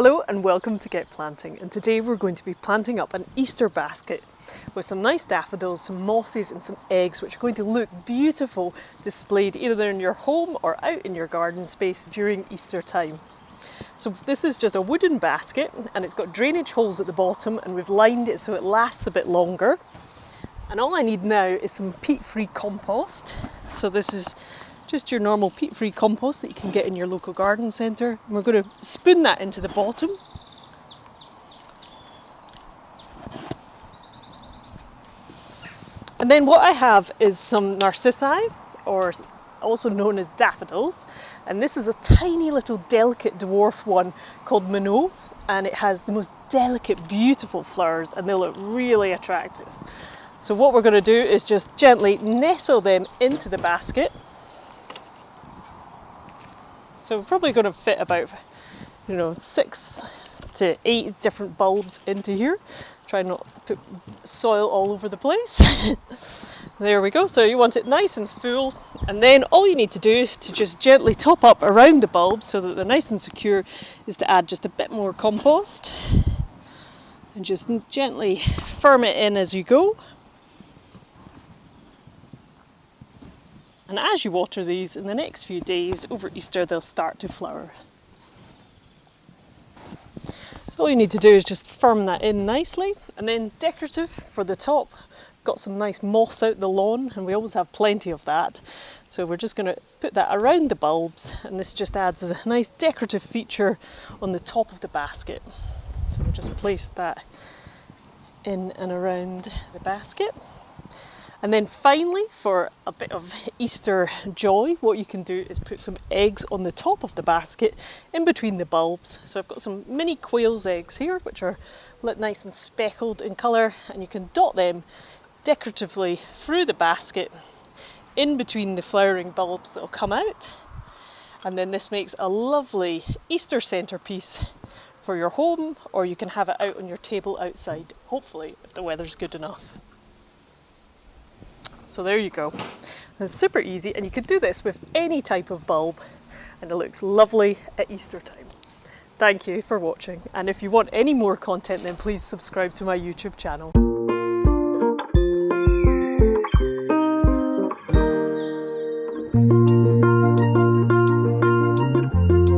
Hello and welcome to Get Planting, and today we're going to be planting up an Easter basket with some nice daffodils, some mosses and some eggs which are going to look beautiful displayed either in your home or out in your garden space during Easter time. So this is just a wooden basket and it's got drainage holes at the bottom and we've lined it so it lasts a bit longer. And all I need now is some peat-free compost. So this is just your normal peat-free compost that you can get in your local garden centre. And we're going to spoon that into the bottom. And then what I have is some narcissi, or also known as daffodils. And this is a tiny little delicate dwarf one called Minnow. And it has the most delicate, beautiful flowers and they look really attractive. So what we're going to do is just gently nestle them into the basket. So we're probably going to fit about, 6 to 8 different bulbs into here. Try not to put soil all over the place. There we go. So you want it nice and full. And then all you need to do to just gently top up around the bulbs so that they're nice and secure is to add just a bit more compost. And just gently firm it in as you go. And as you water these in the next few days over Easter, they'll start to flower. So all you need to do is just firm that in nicely. And then decorative for the top, got some nice moss out the lawn and we always have plenty of that. So we're just going to put that around the bulbs and this just adds a nice decorative feature on the top of the basket. So we'll just place that in and around the basket. And then finally, for a bit of Easter joy, what you can do is put some eggs on the top of the basket in between the bulbs. So I've got some mini quails eggs here, which are lit nice and speckled in colour, and you can dot them decoratively through the basket in between the flowering bulbs that will come out. And then this makes a lovely Easter centrepiece for your home, or you can have it out on your table outside, hopefully, if the weather's good enough. So there you go. It's super easy and you could do this with any type of bulb and it looks lovely at Easter time. Thank you for watching, and if you want any more content then please subscribe to my YouTube channel.